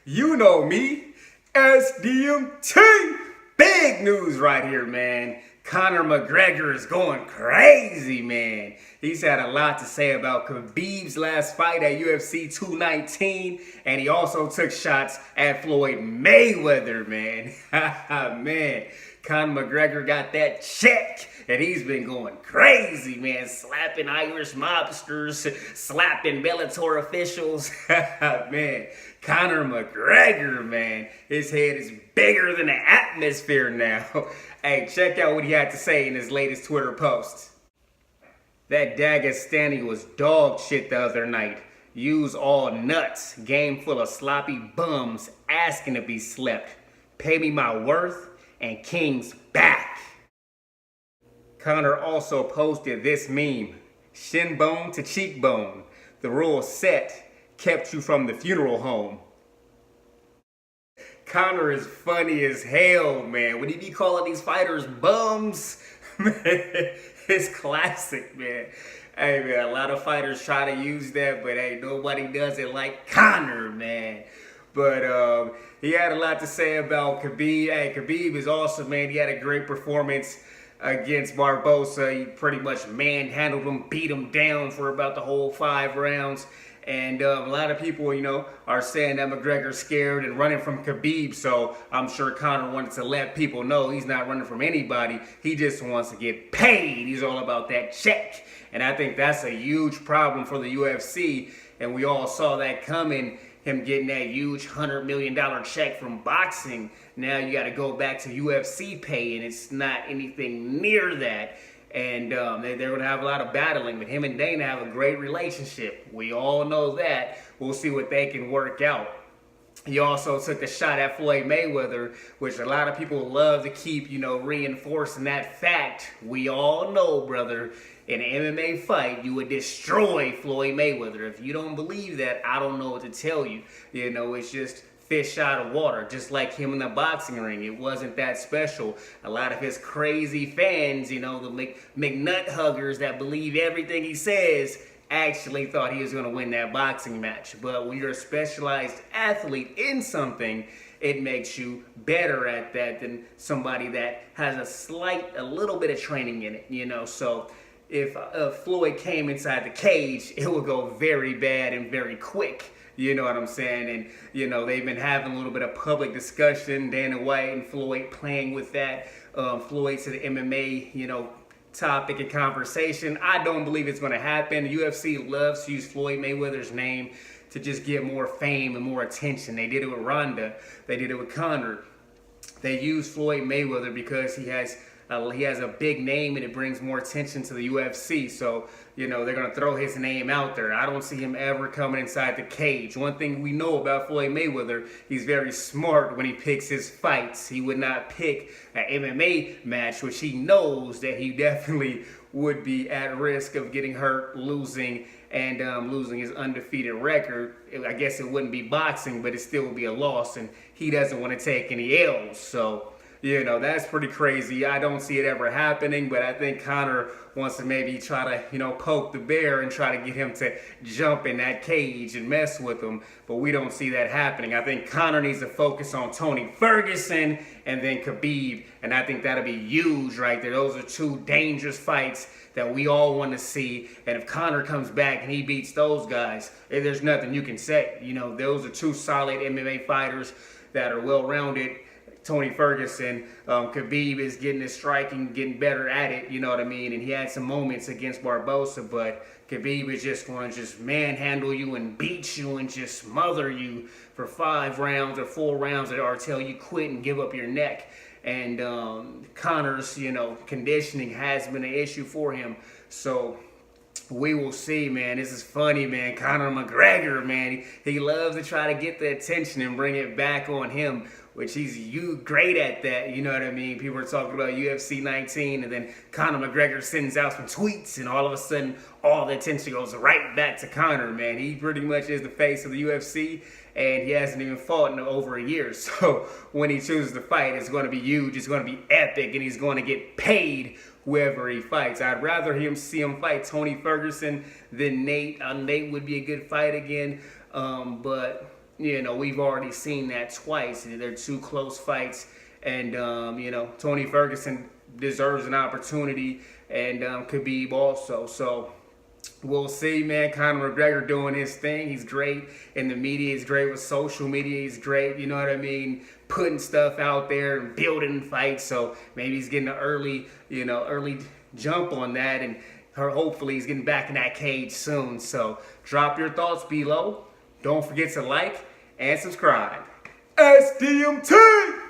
You know me, SDMT. Big news right here, man. Conor Mcgregor is going crazy, man. He's had a lot to say about Khabib's last fight at UFC 219, and he also took shots at Floyd Mayweather, man. Man, Conor McGregor got that check, and he's been going crazy, man. Slapping Irish mobsters, slapping Bellator officials. Man, Conor McGregor, man, his head is bigger than the atmosphere now. Hey, check out what he had to say in his latest Twitter post. That Dagestani was dog shit the other night. Use all nuts. Game full of sloppy bums asking to be slept. Pay me my worth and King's back. Conor also posted this meme. Shin bone to cheekbone. The rule set kept you from the funeral home. Conor is funny as hell, man. When he be calling these fighters bums, man, it's classic, man. Hey, man, a lot of fighters try to use that, but hey, nobody does it like Conor, man. But he had a lot to say about Khabib. Hey, Khabib is awesome, man. He had a great performance against Barbosa. He pretty much manhandled him, beat him down for about the whole 5 rounds. And a lot of people, are saying that McGregor's scared and running from Khabib. So I'm sure Conor wanted to let people know he's not running from anybody. He just wants to get paid. He's all about that check. And I think that's a huge problem for the UFC. And we all saw that coming, him getting that huge $100 million check from boxing. Now you got to go back to UFC pay, and it's not anything near that. And they're going to have a lot of battling, but him and Dana have a great relationship. We all know that. We'll see what they can work out. He also took a shot at Floyd Mayweather, which a lot of people love to keep, reinforcing that fact. We all know, brother, in an MMA fight, you would destroy Floyd Mayweather. If you don't believe that, I don't know what to tell you. It's just fish out of water, just like him in the boxing ring. It wasn't that special. A lot of his crazy fans, the McNut huggers that believe everything he says, actually thought he was going to win that boxing match. But when you're a specialized athlete in something, it makes you better at that than somebody that has a little bit of training in it, So if Floyd came inside the cage, it would go very bad and very quick. You know what I'm saying? And, they've been having a little bit of public discussion, Dana White and Floyd playing with that. Floyd to the MMA, topic and conversation. I don't believe it's going to happen. The UFC loves to use Floyd Mayweather's name to just get more fame and more attention. They did it with Ronda. They did it with Conor. They use Floyd Mayweather because he has a big name and it brings more attention to the UFC. So, they're going to throw his name out there. I don't see him ever coming inside the cage. One thing we know about Floyd Mayweather, he's very smart when he picks his fights. He would not pick an MMA match, which he knows that he definitely would be at risk of getting hurt, losing his undefeated record. I guess it wouldn't be boxing, but it still would be a loss, and he doesn't want to take any L's. So, that's pretty crazy. I don't see it ever happening, but I think Conor wants to maybe try to, poke the bear and try to get him to jump in that cage and mess with him, but we don't see that happening. I think Conor needs to focus on Tony Ferguson and then Khabib, and I think that'll be huge right there. Those are 2 dangerous fights that we all want to see, and if Conor comes back and he beats those guys, there's nothing you can say. Those are 2 solid MMA fighters that are well-rounded. Tony Ferguson, Khabib is getting his striking, getting better at it, you know what I mean? And he had some moments against Barbosa, but Khabib is just going to just manhandle you and beat you and just smother you for 5 rounds or 4 rounds or tell you quit and give up your neck. And Conor's, conditioning has been an issue for him. So we will see, man. This is funny, man. Conor McGregor, man. He loves to try to get the attention and bring it back on him, which he's great at that, you know what I mean? People are talking about UFC 19, and then Conor McGregor sends out some tweets, and all of a sudden, all the attention goes right back to Conor, man. He pretty much is the face of the UFC, and he hasn't even fought in over a year. So when he chooses to fight, it's going to be huge, it's going to be epic, and he's going to get paid whoever he fights. I'd rather see him fight Tony Ferguson than Nate. Nate would be a good fight again, but we've already seen that twice. They're two close fights, and Tony Ferguson deserves an opportunity, and Khabib also. So we'll see, man. Conor McGregor doing his thing. He's great in the media. He's great with social media. He's great, you know what I mean, putting stuff out there and building fights. So maybe he's getting an early jump on that, and hopefully he's getting back in that cage soon. So drop your thoughts below. Don't forget to like and subscribe. SDMT!